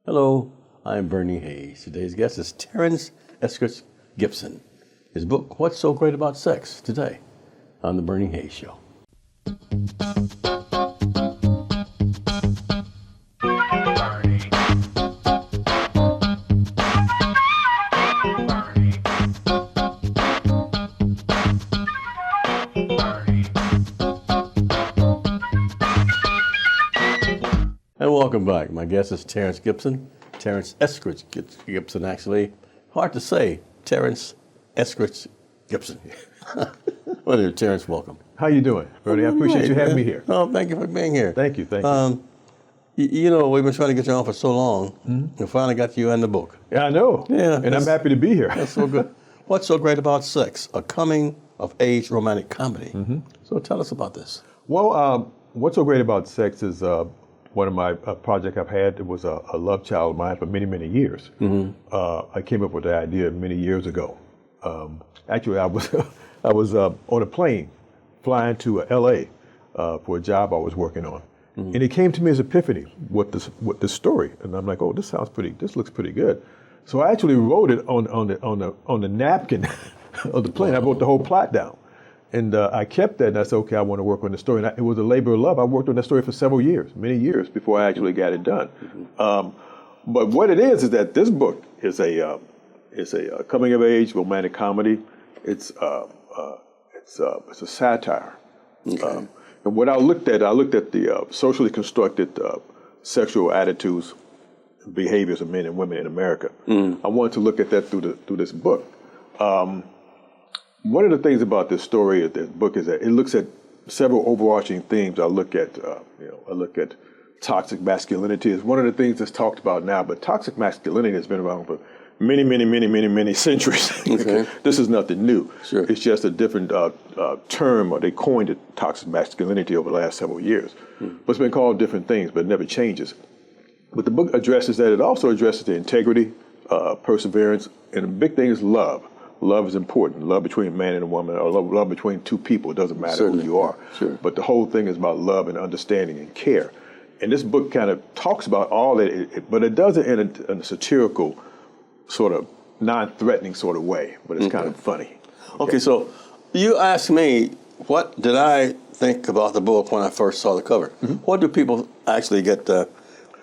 Hello, I'm Bernie Hayes. Today's guest is Terrance Eskridge-Gibson. His book, What's So Great About Sex, today on The Bernie Hayes Show. And welcome back. My guest is Terrance Gibson. Terrance Eskridge-Gibson, actually. Hard to say. Terrance Eskridge-Gibson. Well, Terrance, welcome. How you doing, Bernie? I appreciate you having me here. Oh, thank you for being here. Thank you. You know, we've been trying to get you on for so long. We finally got you in the book. Yeah, I know. Yeah, and I'm happy to be here. That's so good. What's so great about sex? A coming-of-age romantic comedy. So tell us about this. Well, what's so great about sex is one of my projects I've had. It was a love child of mine for many, many years. I came up with the idea many years ago. Actually, I was on a plane flying to L.A. For a job I was working on, and it came to me as epiphany with this story, and I'm like, oh, this looks pretty good. So I actually wrote it on the napkin of the plane. I wrote the whole plot down. And I kept that, and I said, okay, I want to work on the story. And it was a labor of love. I worked on that story for several years, many years, before I actually got it done. But what it is that this book is a coming-of-age romantic comedy. It's a satire. Okay. And what I looked at the socially constructed sexual attitudes and behaviors of men and women in America. I wanted to look at that through this book. One of the things about this story of this book is that it looks at several overarching themes. I look at toxic masculinity is one of the things that's talked about now, but toxic masculinity has been around for many centuries. Okay. This is nothing new. Sure. It's just a different term, or they coined it toxic masculinity over the last several years. But it's been called different things, but it never changes. But the book addresses that. It also addresses the integrity, perseverance, and the big thing is love. Love is important. Love between a man and a woman, or love between two people. It doesn't matter Certainly. who you are. Sure. But the whole thing is about love and understanding and care. And this book kind of talks about all that, but it does it in a satirical, sort of non-threatening sort of way. But it's kind of funny. Okay, so you asked me, what did I think about the book when I first saw the cover? What do people actually get?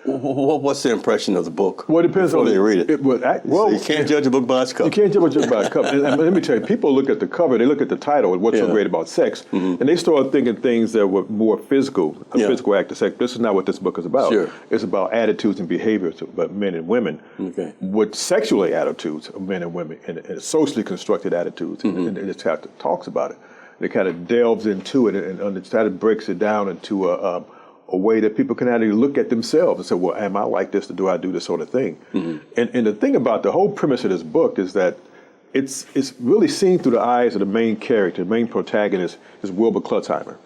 What's the impression of the book? Well, it depends before on they read it. So you can't judge a book by its cover. You can't judge a book by a cover. And let me tell you, people look at the cover, they look at the title, What's So Great About Sex, and they start thinking things that were more physical, a physical act of sex. This is not what this book is about. Sure. It's about attitudes and behaviors of men and women, with sexual attitudes of men and women, and socially constructed attitudes, and it kind of talks about it. And it kind of delves into it, and it kind of breaks it down into a way that people can actually look at themselves and say, well, am I like this, or do I do this sort of thing? And the thing about the whole premise of this book is that it's really seen through the eyes of the main character. The main protagonist is Wilbur Klutzheimer.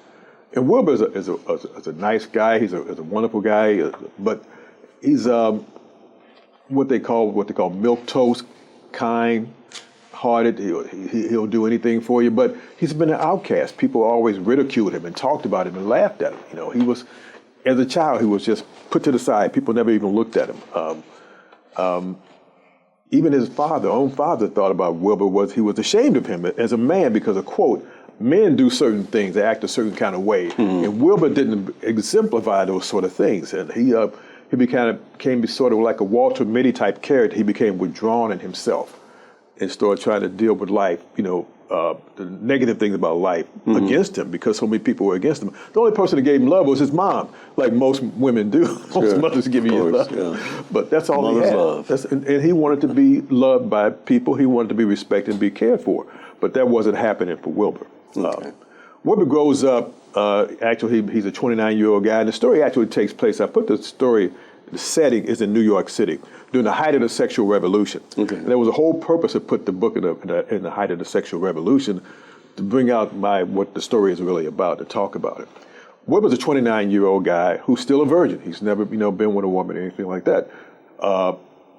And Wilbur is a nice guy. He's a wonderful guy, but he's what they call milquetoast, kind, hearted. He'll do anything for you, but he's been an outcast. People always ridiculed him and talked about him and laughed at him. You know, he was, as a child, he was just put to the side. People never even looked at him. Even his own father thought about Wilbur he was ashamed of him as a man because of, quote, men do certain things, they act a certain kind of way. And Wilbur didn't exemplify those sort of things. And he became sort of like a Walter Mitty type character. He became withdrawn in himself and started trying to deal with life, the negative things about life against him, because so many people were against him. The only person that gave him love was his mom, like most women do. Most mothers give you love. Yeah. But that's all he had. Love. And he wanted to be loved by people. He wanted to be respected and be cared for. But that wasn't happening for Wilbur. Okay. Wilbur grows up, actually he's a 29-year-old guy, and the story actually takes place, I put the story, the setting is in New York City during the height of the sexual revolution. Okay. And there was a whole purpose to put the book in the height of the sexual revolution to bring out what the story is really about, to talk about it. Wilbur's a 29-year-old guy who's still a virgin. He's never been with a woman or anything like that.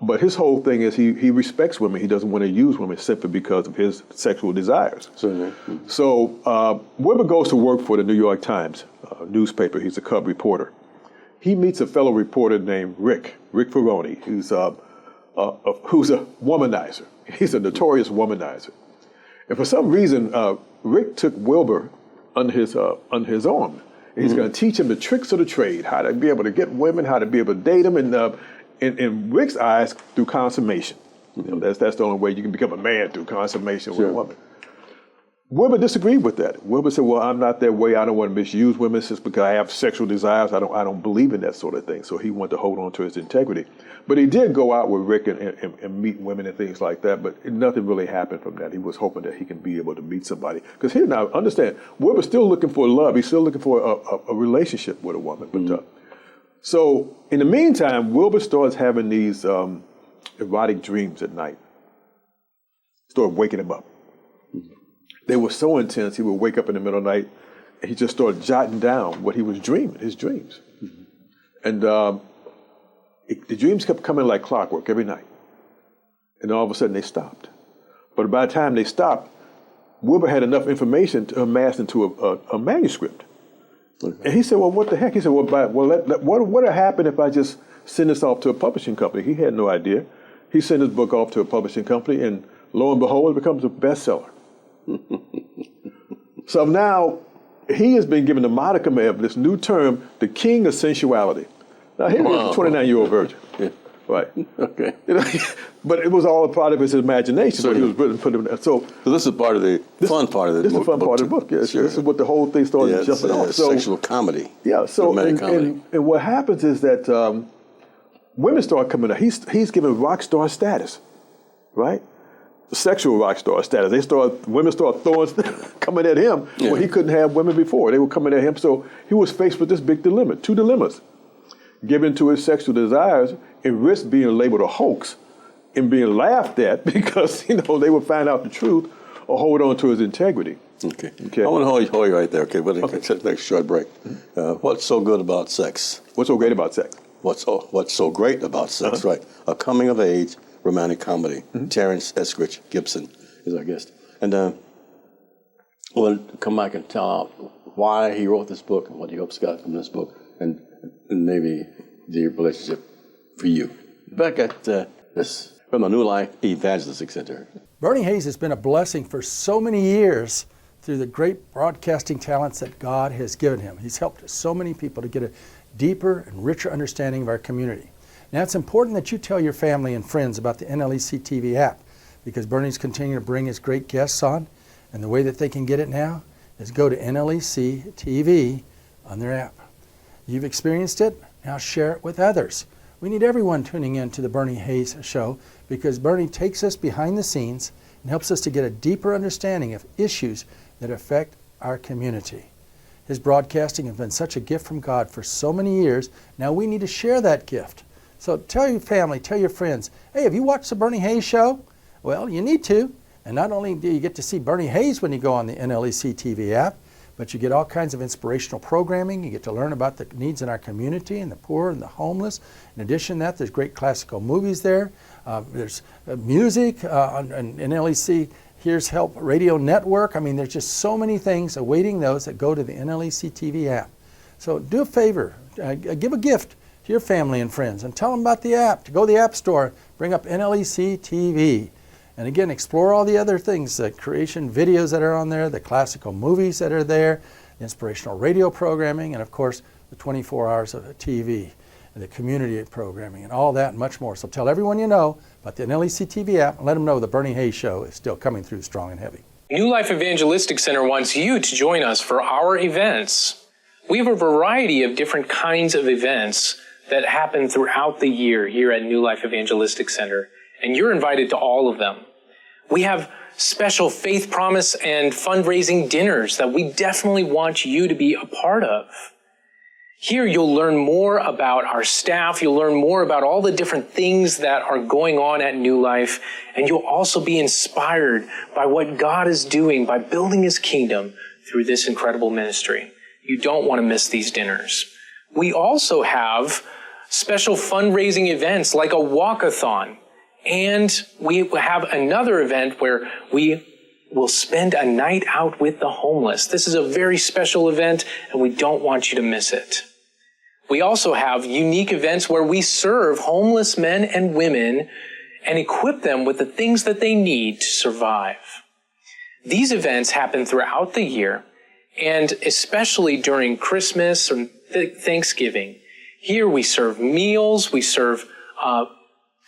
But his whole thing is he respects women. He doesn't want to use women simply because of his sexual desires. Certainly. So Wilbur goes to work for the New York Times newspaper. He's a cub reporter. he meets a fellow reporter named Rick Ferroni, who's a womanizer. He's a notorious womanizer. And for some reason, Rick took Wilbur under his arm. And he's going to teach him the tricks of the trade, how to be able to get women, how to be able to date them, and in Rick's eyes, through consummation. That's the only way you can become a man, through consummation with a woman. Wilbur disagreed with that. Wilbur said, well, I'm not that way. I don't want to misuse women just because I have sexual desires. I don't believe in that sort of thing. So he wanted to hold on to his integrity. But he did go out with Rick and meet women and things like that, but nothing really happened from that. He was hoping that he can be able to meet somebody. Because here now, understand, Wilbur's still looking for love. He's still looking for a relationship with a woman. But so in the meantime, Wilbur starts having these erotic dreams at night. Started waking him up. They were so intense, he would wake up in the middle of the night and he just started jotting down what he was dreaming, his dreams. And the dreams kept coming like clockwork every night. And all of a sudden they stopped. But by the time they stopped, Wilbur had enough information to amass into a manuscript. And he said, well, what the heck? He said, what would happen if I just send this off to a publishing company? He had no idea. He sent his book off to a publishing company, and lo and behold, it becomes a bestseller. So now he has been given the modicum of this new term, the king of sensuality. Now here's a 29-year-old virgin. Yeah. Right. Okay. But it was all a part of his imagination. So he was putting so this is part of the fun part of the book. This is the fun part of the book. Yes. Sure. This is what the whole thing started jumping off. So sexual comedy. Yeah. So and what happens is that women start coming up. He's given rock star status, right? Sexual rock star status. Women start coming at him when he couldn't have women before. They were coming at him. So he was faced with this big dilemma, two dilemmas. Give in to his sexual desires and risk being labeled a hoax and being laughed at because, they would find out the truth, or hold on to his integrity. Okay. I want to hold you right there. Okay, we'll take a short break. What's so good about sex? What's so great about sex? What's so great about sex, right? A coming-of-age romantic comedy. Terrance Eskridge-Gibson is our guest. And we'll come back and tell out why he wrote this book and what he hopes got from this book, and maybe the relationship for you. Back at this from the New Life Evangelistic Center. Bernie Hayes has been a blessing for so many years through the great broadcasting talents that God has given him. He's helped so many people to get a deeper and richer understanding of our community. Now, it's important that you tell your family and friends about the NLEC TV app, because Bernie's continuing to bring his great guests on, and the way that they can get it now is go to NLEC TV on their app. You've experienced it, now share it with others. We need everyone tuning in to the Bernie Hayes Show, because Bernie takes us behind the scenes and helps us to get a deeper understanding of issues that affect our community. His broadcasting has been such a gift from God for so many years. Now we need to share that gift. So tell your family, tell your friends, hey, have you watched the Bernie Hayes Show? Well, you need to. And not only do you get to see Bernie Hayes when you go on the NLEC TV app, but you get all kinds of inspirational programming. You get to learn about the needs in our community and the poor and the homeless. In addition to that, there's great classical movies there. There's music on NLEC Here's Help Radio Network. I mean, there's just so many things awaiting those that go to the NLEC TV app. So do a favor, give a gift to your family and friends and tell them about the app. To go to the App Store, bring up NLEC TV. And again, explore all the other things, the creation videos that are on there, the classical movies that are there, the inspirational radio programming, and of course, the 24 hours of TV, and the community programming, and all that and much more. So tell everyone you know about the NLEC TV app and let them know the Bernie Hayes Show is still coming through strong and heavy. New Life Evangelistic Center wants you to join us for our events. We have a variety of different kinds of events that happen throughout the year here at New Life Evangelistic Center, and you're invited to all of them. We have special faith promise and fundraising dinners that we definitely want you to be a part of. Here you'll learn more about our staff, you'll learn more about all the different things that are going on at New Life, and you'll also be inspired by what God is doing by building His kingdom through this incredible ministry. You don't want to miss these dinners. We also have special fundraising events like a walkathon. And we have another event where we will spend a night out with the homeless. This is a very special event, and we don't want you to miss it. We also have unique events where we serve homeless men and women and equip them with the things that they need to survive. These events happen throughout the year, and especially during Christmas and Thanksgiving. Here we serve meals, we serve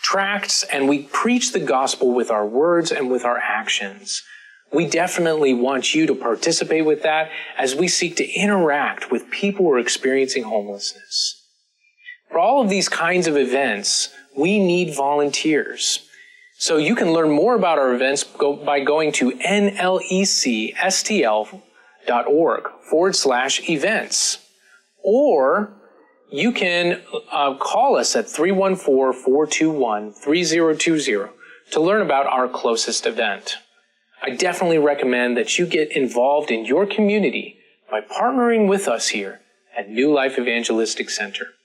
tracts, and we preach the gospel with our words and with our actions. We definitely want you to participate with that as we seek to interact with people who are experiencing homelessness. For all of these kinds of events, we need volunteers. So you can learn more about our events by going to nlecstl.org/events. Or you can call us at 314-421-3020 to learn about our closest event. I definitely recommend that you get involved in your community by partnering with us here at New Life Evangelistic Center.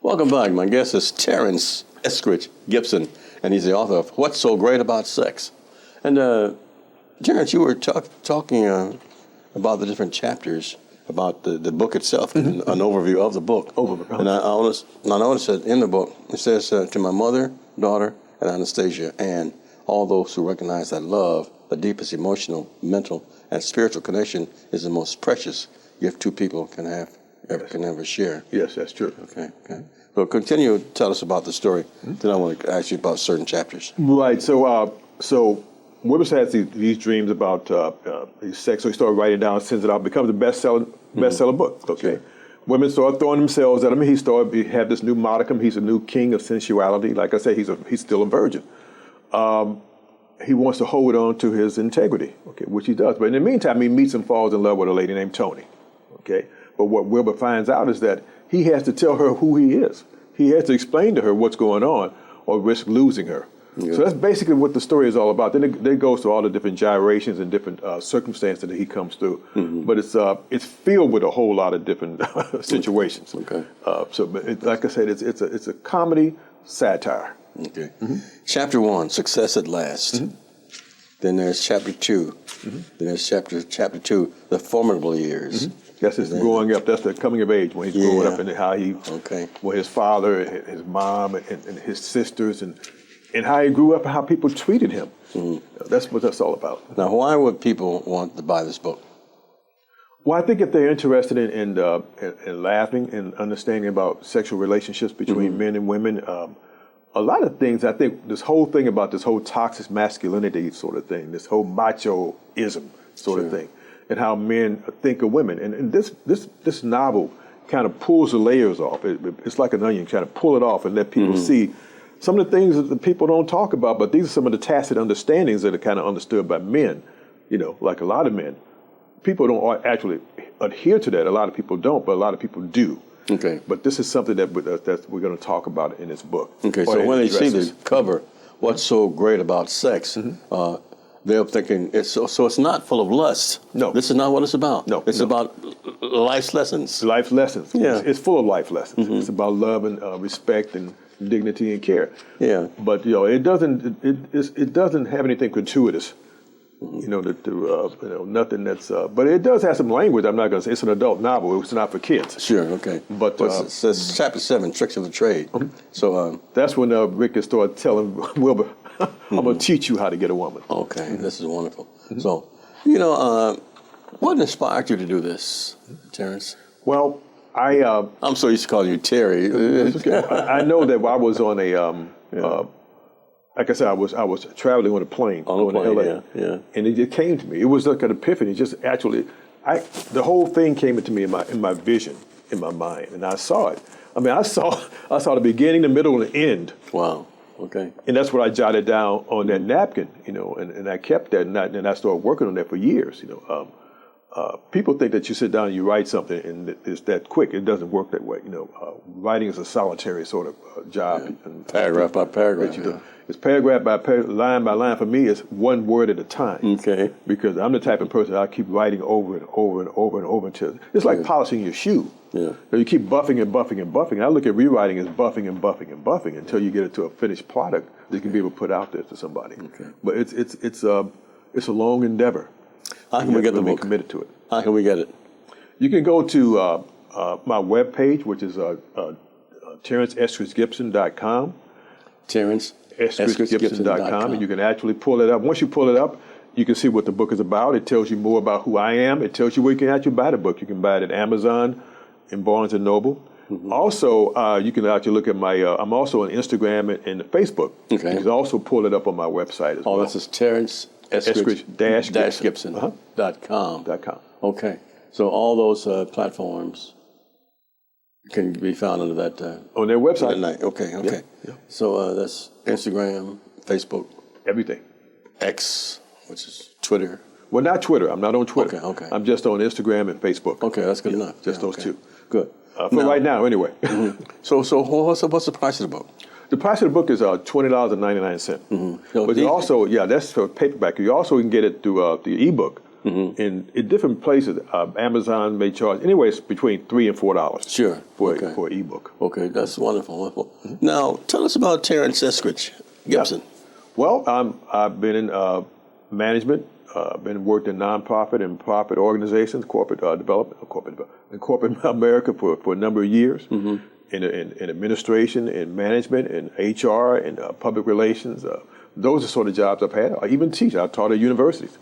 Welcome back. My guest is Terrance Eskridge-Gibson, and he's the author of What's So Great About Sex. And Terrance, you were talking about the different chapters, about the book itself, an overview of the book. And I noticed that in the book, it says, to my mother, daughter, and Anastasia, and all those who recognize that love, the deepest emotional, mental, and spiritual connection, is the most precious gift two people can ever share. Yes, that's true. Okay. So continue to tell us about the story. Then I want to ask you about certain chapters. Right. So Wilbur has these dreams about sex, so he started writing down, sends it out, becomes a bestseller book. Okay. Women start throwing themselves at him. He had this new modicum. He's a new king of sensuality. Like I say, he's still a virgin. He wants to hold on to his integrity, okay, which he does. But in the meantime, he meets and falls in love with a lady named Tony, okay? But what Wilbur finds out is that he has to tell her who he is. He has to explain to her what's going on or risk losing her. Yeah. So that's basically what the story is all about. Then it goes through all the different gyrations and different circumstances that he comes through. But it's filled with a whole lot of different situations. Okay. Like I said, it's a comedy satire. Okay. Chapter 1, Success at Last. Then there's chapter 2. Then there's chapter 2, The Formidable Years. That's his growing up. That's the coming of age when he's growing up, and how he, well, his father, his mom, and his sisters, and how he grew up and how people treated him. That's what that's all about. Now, why would people want to buy this book? Well, I think if they're interested in laughing and understanding about sexual relationships between men and women, a lot of things, I think this whole thing about this whole toxic masculinity sort of thing, this whole macho-ism sort of thing, and how men think of women. And this novel kind of pulls the layers off. It's like an onion, kind of pull it off and let people see some of the things that the people don't talk about, but these are some of the tacit understandings that are kind of understood by men, like a lot of men. People don't actually adhere to that. A lot of people don't, but a lot of people do. Okay. But this is something that we're going to talk about in this book. Okay, so when they see the cover, What's So Great About Sex, they're thinking, so it's not full of lust. No. This is not what it's about. No. It's about life's lessons. Life lessons. Yeah. It's full of life lessons. It's about love and respect and dignity and care. Yeah. But, it doesn't have anything gratuitous. Nothing that's, but it does have some language. I'm not going to say it's an adult novel. It's not for kids. Sure, okay. But it says chapter 7, Tricks of the Trade. So that's when Rick started telling Wilbur, I'm going to teach you how to get a woman. Okay, this is wonderful. So, what inspired you to do this, Terrance? Well, I'm so used to calling you Terry. I know that I was on a, like I said, I was traveling on a plane going to LA, and it just came to me. It was like an epiphany. Just actually, the whole thing came into me in my vision, in my mind, and I saw it. I mean, I saw the beginning, the middle, and the end. Wow. Okay. And that's what I jotted down on that napkin, and I kept that, and I started working on that for years. People think that you sit down and you write something and it's that quick. It doesn't work that way. Writing is a solitary sort of job. Yeah. And paragraph by paragraph. It's paragraph by line by line. For me, it's one word at a time. Okay. Because I'm the type of person I keep writing over and over and over and over until it's like polishing your shoe. Yeah. You keep buffing and buffing and buffing. I look at rewriting as buffing and buffing and buffing until you get it to a finished product that you can be able to put out there to somebody. Okay. But it's a long endeavor. How can we get the book? Committed to it. How can we get it? You can go to my webpage, which is TerranceEskridge-Gibson.com. TerranceEskridge-Gibson.com, and you can actually pull it up. Once you pull it up, you can see what the book is about. It tells you more about who I am. It tells you where you can actually buy the book. You can buy it at Amazon, in Barnes & Noble. Also, you can actually look at my, I'm also on Instagram and Facebook. Okay. You can also pull it up on my website as well. Oh, this is Terrance Eskridge-Gibson.com. Okay. So all those platforms can be found under that. On their website. Okay. Yeah. So that's Instagram, Facebook. Everything. X, which is Twitter. Well, not Twitter. I'm not on Twitter. Okay. I'm just on Instagram and Facebook. Okay, that's good enough. Just those two. Good. For right now, anyway. So what's the price of the book? The price of the book is $20.99. But you also, that's for paperback. You also can get it through the ebook in different places. Amazon may charge anyways between $3 and $4. Sure. For an ebook. Okay, that's wonderful. Now, tell us about Terrance Eskridge-Gibson. Yeah. Well, I've been in management. Worked in nonprofit and profit organizations, corporate development, in corporate America for a number of years. In administration, in management, in HR, and public relations. Those are sort of jobs I've had. I even teach. I taught at universities.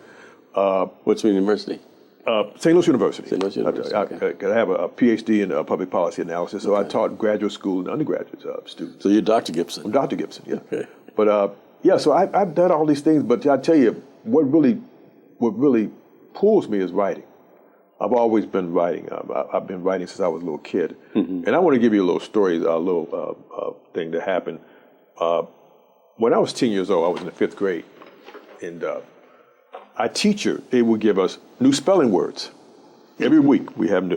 What's your university? St. Louis University. St. Louis University. I have a PhD in public policy analysis, so I taught graduate school and undergraduate students. So you're Dr. Gibson. I'm Dr. Gibson, yeah. Okay. But so I've done all these things, but I tell you, what really pulls me is writing. I've always been writing. I've been writing since I was a little kid. And I want to give you a little story, a little thing that happened. When I was 10 years old, I was in the 5th grade. And our teacher, they would give us new spelling words. Every week, we have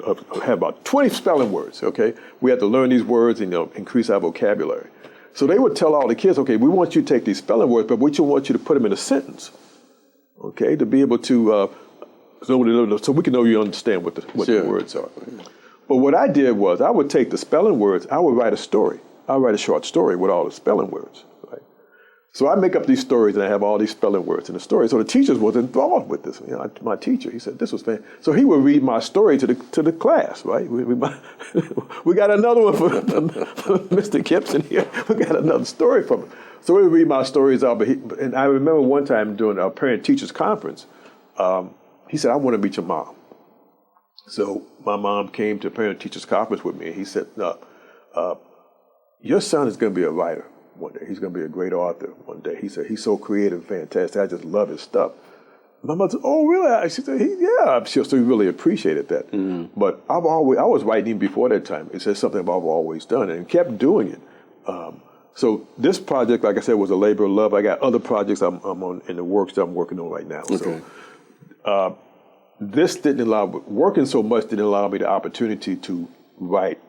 about 20 spelling words, okay? We had to learn these words and increase our vocabulary. So they would tell all the kids, okay, we want you to take these spelling words, but we want you to put them in a sentence. Okay, to be able to, so we can know you understand what the words are. But what I did was I would take the spelling words, I would write a story. I would write a short story with all the spelling words. Right? So I make up these stories and I have all these spelling words in the story. So the teachers was enthralled with this. My teacher, he said, this was fantastic. So he would read my story to the class, right? We got another one from Mr. Gibson here. We got another story from him. So we would read my stories out, and I remember one time during our parent-teachers conference, he said, I want to meet your mom. So my mom came to parent-teachers conference with me, and he said, your son is going to be a writer one day. He's going to be a great author one day. He said, he's so creative and fantastic. I just love his stuff. My mother said, oh, really? She said, yeah. So he really appreciated that. But I was writing even before that time. It said something I've always done and kept doing it. So this project, like I said, was a labor of love. I got other projects I'm on in the works that I'm working on right now. Okay. So this working so much didn't allow me the opportunity to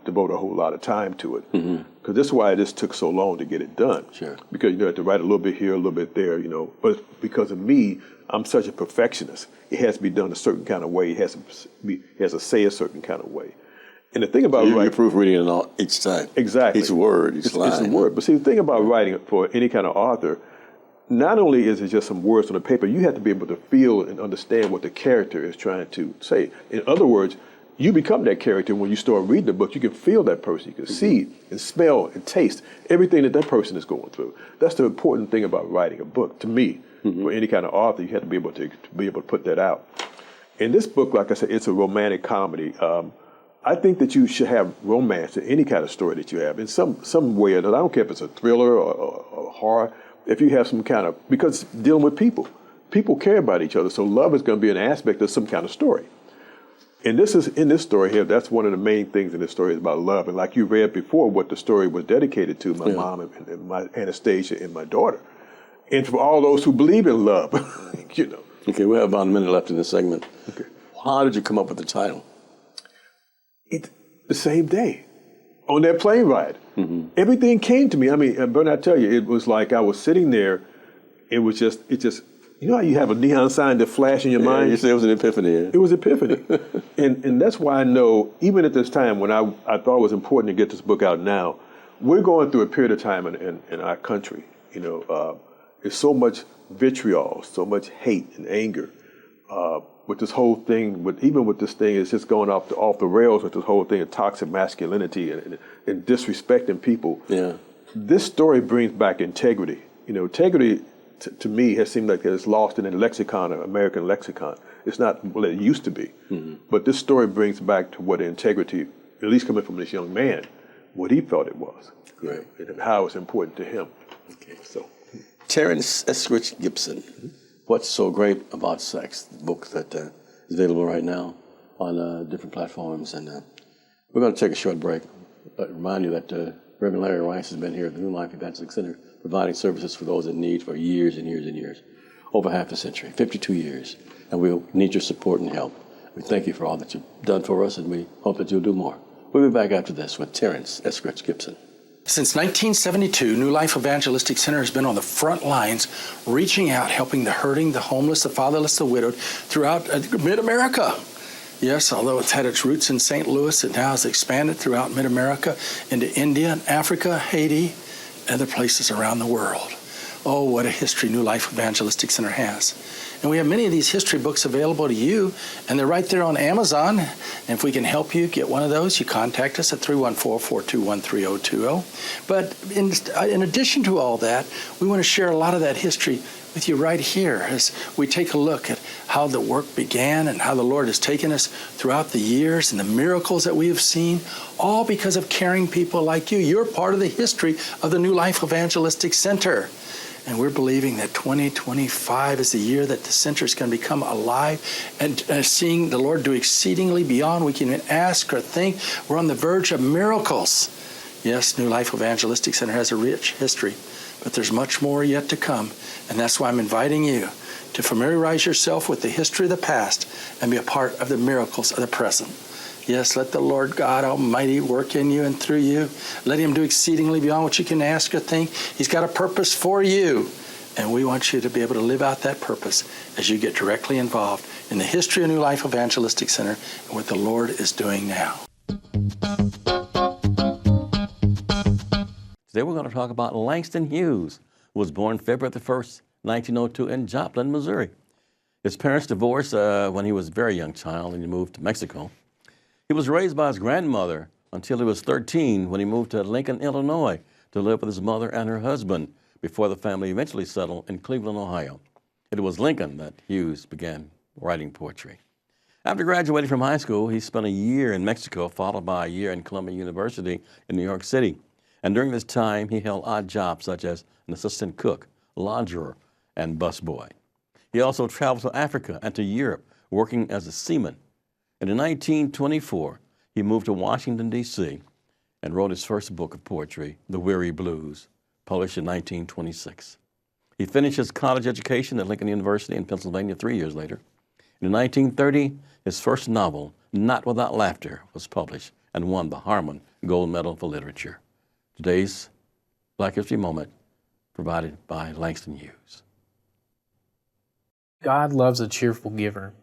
devote a whole lot of time to it. Because this is why this took so long to get it done. Sure. Because you have to write a little bit here, a little bit there, But because of me, I'm such a perfectionist. It has to be done a certain kind of way. It has to say a certain kind of way. And the thing about you're proofreading it all each time. Exactly. Each word, each line. It's a word. But see, the thing about writing for any kind of author, not only is it just some words on the paper, you have to be able to feel and understand what the character is trying to say. In other words, you become that character when you start reading the book. You can feel that person. You can see and smell and taste everything that person is going through. That's the important thing about writing a book, to me. For any kind of author, you have to be able to put that out. In this book, like I said, it's a romantic comedy. I think that you should have romance in any kind of story that you have in some way or another. I don't care if it's a thriller or horror. If you have some kind of, because dealing with people care about each other. So love is going to be an aspect of some kind of story. And in this story here, that's one of the main things in this story is about love. And like you read before, what the story was dedicated to, my mom and my Anastasia and my daughter. And for all those who believe in love, Okay, we have about a minute left in this segment. Okay. How did you come up with the title? The same day, on that plane ride. Everything came to me. I mean, Bernard, I tell you, it was like I was sitting there. It just, you know how you have a neon sign that flash in your mind? You said it was an epiphany. Yeah? It was epiphany. and that's why I know, even at this time when I thought it was important to get this book out now, we're going through a period of time in our country. There's so much vitriol, so much hate and anger. with this whole thing, even with this thing, it's just going off the rails with this whole thing of toxic masculinity and disrespecting people. Yeah. This story brings back integrity. Integrity to me has seemed like it's lost in the lexicon, American lexicon. It's not what it used to be. Mm-hmm. But this story brings back to what integrity, at least coming from this young man, what he felt it was. Great. And how it's important to him. Okay, so Terrance Eskridge-Gibson, What's So Great About Sex, the book that is available right now on different platforms. And we're going to take a short break. But remind you that Reverend Larry Rice has been here at the New Life Evangelistic Center providing services for those in need for years and years and years, over half a century, 52 years. And we'll need your support and help. We thank you for all that you've done for us, and we hope that you'll do more. We'll be back after this with Terrance Eskridge-Gibson. Since 1972, New Life Evangelistic Center has been on the front lines, reaching out, helping the hurting, the homeless, the fatherless, the widowed throughout mid-America. Yes, although it's had its roots in St. Louis, it now has expanded throughout mid-America into India and Africa, Haiti, and other places around the world. Oh, what a history New Life Evangelistic Center has. And we have many of these history books available to you, and they're right there on Amazon. And if we can help you get one of those, you contact us at 314-421-3020. But in addition to all that, we want to share a lot of that history with you right here as we take a look at how the work began and how the Lord has taken us throughout the years and the miracles that we have seen, all because of caring people like you. You're part of the history of the New Life Evangelistic Center. And we're believing that 2025 is the year that the center is going to become alive and seeing the Lord do exceedingly beyond we can even ask or think. We're on the verge of miracles. Yes, New Life Evangelistic Center has a rich history, but there's much more yet to come. And that's why I'm inviting you to familiarize yourself with the history of the past and be a part of the miracles of the present. Yes, let the Lord God Almighty work in you and through you. Let Him do exceedingly beyond what you can ask or think. He's got a purpose for you. And we want you to be able to live out that purpose as you get directly involved in the history of New Life Evangelistic Center and what the Lord is doing now. Today we're going to talk about Langston Hughes, who was born February the 1st, 1902 in Joplin, Missouri. His parents divorced when he was a very young child and he moved to Mexico. He was raised by his grandmother until he was 13 when he moved to Lincoln, Illinois to live with his mother and her husband before the family eventually settled in Cleveland, Ohio. It was Lincoln that Hughes began writing poetry. After graduating from high school, he spent a year in Mexico, followed by a year in Columbia University in New York City. And during this time, he held odd jobs such as an assistant cook, launderer, and busboy. He also traveled to Africa and to Europe, working as a seaman. And in 1924, he moved to Washington, D.C., and wrote his first book of poetry, The Weary Blues, published in 1926. He finished his college education at Lincoln University in Pennsylvania 3 years later. And in 1930, his first novel, Not Without Laughter, was published and won the Harmon Gold Medal for Literature. Today's Black History Moment, provided by Langston Hughes. God loves a cheerful giver.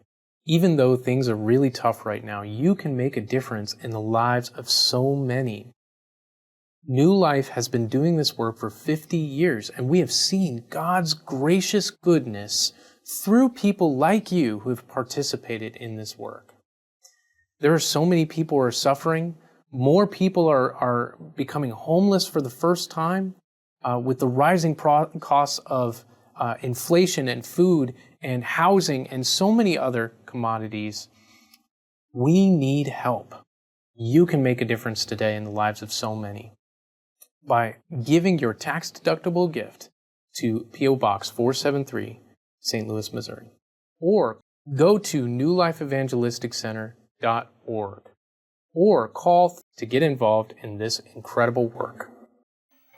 Even though things are really tough right now, you can make a difference in the lives of so many. New Life has been doing this work for 50 years, and we have seen God's gracious goodness through people like you who have participated in this work. There are so many people who are suffering. More people are becoming homeless for the first time with the rising costs of inflation and food and housing and so many other commodities. We need help. You can make a difference today in the lives of so many by giving your tax-deductible gift to P.O. Box 473, St. Louis, Missouri. Or go to newlifeevangelisticcenter.org or call to get involved in this incredible work.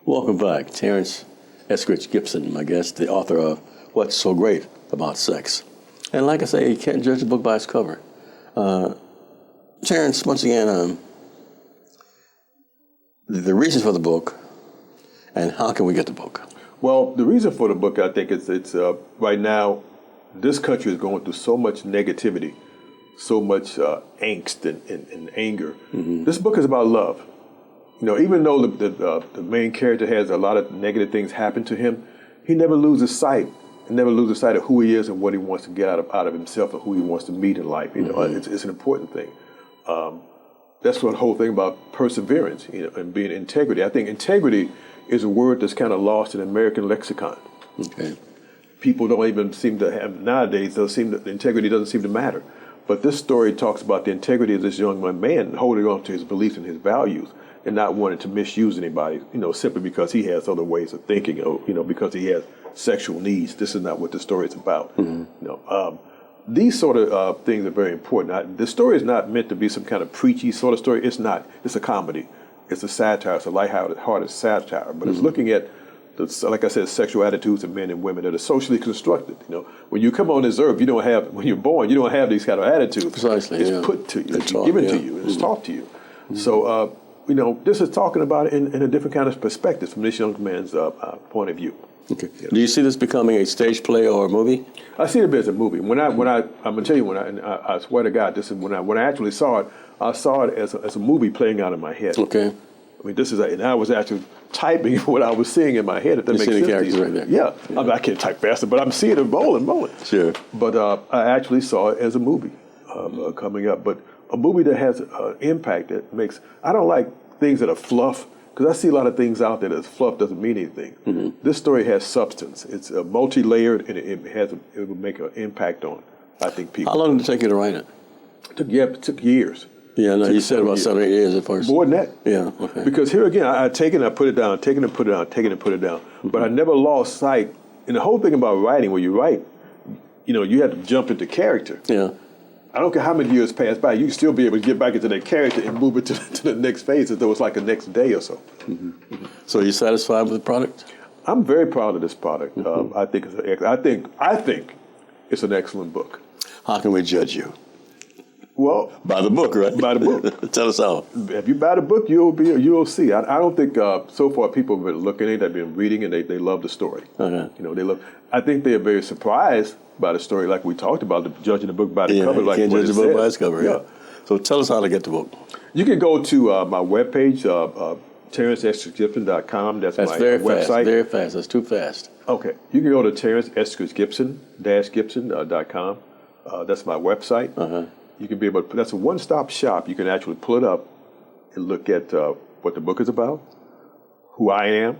Welcome back. Terrance Eskridge-Gibson, my guest, the author of What's So Great About Sex. And like I say, you can't judge a book by its cover. Terrance, once again, the reasons for the book and how can we get the book? Well, the reason for the book, I think it's right now, this country is going through so much negativity, so much angst and anger. Mm-hmm. This book is about love. You know, even though the main character has a lot of negative things happen to him, he never loses sight and never losing sight of who he is and what he wants to get out of himself and who he wants to meet in life. It's an important thing. That's what the whole thing about perseverance, and being integrity. I think integrity is a word that's kind of lost in American lexicon. Okay. People don't even seem to have, nowadays, integrity doesn't seem to matter. But this story talks about the integrity of this young man holding on to his beliefs and his values and not wanting to misuse anybody, simply because he has other ways of thinking, or, because he has sexual needs. This is not what the story is about. These sort of things are very important. The story is not meant to be some kind of preachy sort of story. It's not. It's a comedy. It's a satire. It's a lighthearted satire. But it's looking at, like I said, sexual attitudes of men and women that are socially constructed. When you come on this earth, when you're born, you don't have these kind of attitudes. Precisely. It's put to you. It's given to you. It's taught to you. So, this is talking about it in a different kind of perspective from this young man's point of view. Okay. Do you see this becoming a stage play or a movie? I see it as a movie. I'm gonna tell you, I swear to God, this is when I actually saw it. I saw it as a movie playing out in my head. Okay. I mean, and I was actually typing what I was seeing in my head. If that makes sense. The characters right there. Yeah. I mean, I can't type faster, but I'm seeing it rolling. Sure. But I actually saw it as a movie coming up. But a movie that has an impact that makes. I don't like things that are fluff. Because I see a lot of things out there that fluff doesn't mean anything. This story has substance. It's multi-layered, and it will make an impact on, I think, people. How long did it take you to write it? It took years. Yeah, no, you said about 7 or 8 years at first. More than that. Yeah, okay. Because here again, I take it and I put it down, take it and put it down, take it and put it down. But I never lost sight. And the whole thing about writing, when you write, you have to jump into character. Yeah. I don't care how many years pass by, you can still be able to get back into that character and move it to the next phase as though it's like the next day or so. So are you satisfied with the product? I'm very proud of this product. I think it's an excellent book. How can we judge you? Well, by the book, right? By the book. Tell us how. If you buy the book, you'll see. I don't think so far people have been looking at it, they've been reading, and they love the story. Okay. I think they are very surprised by the story, like we talked about, judging the book by the cover. You like can't judge the book by its cover. Yeah. So tell us how to get the book. You can go to my webpage, TerranceEskridge-Gibson.com. That's my very website. Fast, very fast. That's too fast. Okay. You can go to TerranceEskridge-Gibson-Gibson.com. That's my website. You can be able to, that's a one-stop shop. You can actually pull it up and look at what the book is about, who I am,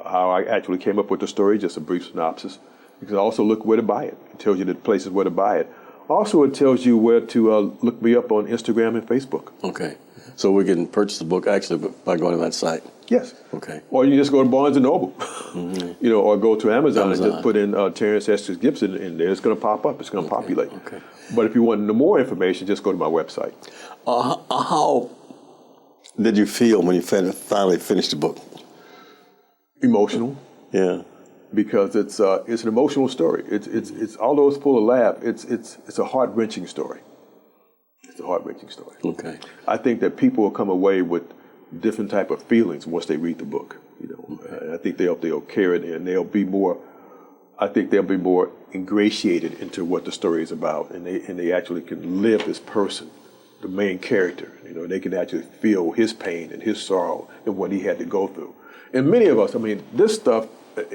how I actually came up with the story, just a brief synopsis. You can also look where to buy it. It tells you the places where to buy it. Also, it tells you where to look me up on Instagram and Facebook. Okay. So we can purchase the book actually by going to that site? Yes. Okay. Or you can just go to Barnes & Noble, or go to Amazon and just put in Terrance Eskridge-Gibson, and there it's going to pop up. It's going to populate. Okay. But if you want no more information, just go to my website. How did you feel when you finally finished the book? Emotional. Yeah. Because it's an emotional story. It's although it's full of laugh, it's a heart-wrenching story. It's a heart-wrenching story. Okay. I think that people will come away with different type of feelings once they read the book. I think they'll carry it and they'll be more. I think they'll be more ingratiated into what the story is about, and they actually can live this person, the main character. They can actually feel his pain and his sorrow and what he had to go through. And many of us, this stuff,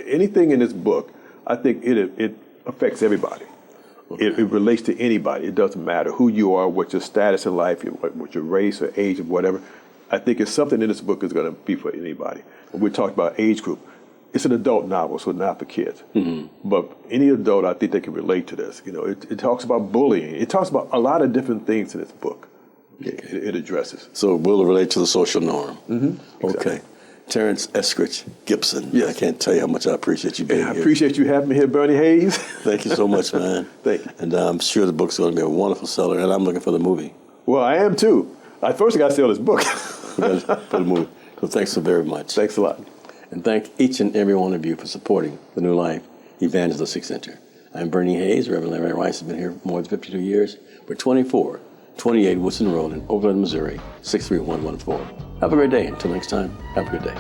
anything in this book, I think it affects everybody. Okay. It relates to anybody. It doesn't matter who you are, what your status in life, what your race or age or whatever. I think it's something in this book is going to be for anybody. When we talked about age group, it's an adult novel, so not for kids. But any adult, I think they can relate to this. It talks about bullying. It talks about a lot of different things in this book. Okay. It addresses. So it will relate to the social norm. Exactly. Okay. Terrance Eskridge-Gibson. Yes. I can't tell you how much I appreciate you being here. I appreciate you having me here, Bernie Hayes. Thank you so much, man. Thank you. And I'm sure the book's going to be a wonderful seller, and I'm looking for the movie. Well, I am too. First I got to sell this book. For the movie. So thanks so very much. Thanks a lot. And thank each and every one of you for supporting the New Life Evangelistic Center. I'm Bernie Hayes. Reverend Larry Rice has been here for more than 52 years. We're 2428 Woodson Road in Overland, Missouri, 63114. Have a great day. Until next time, have a good day.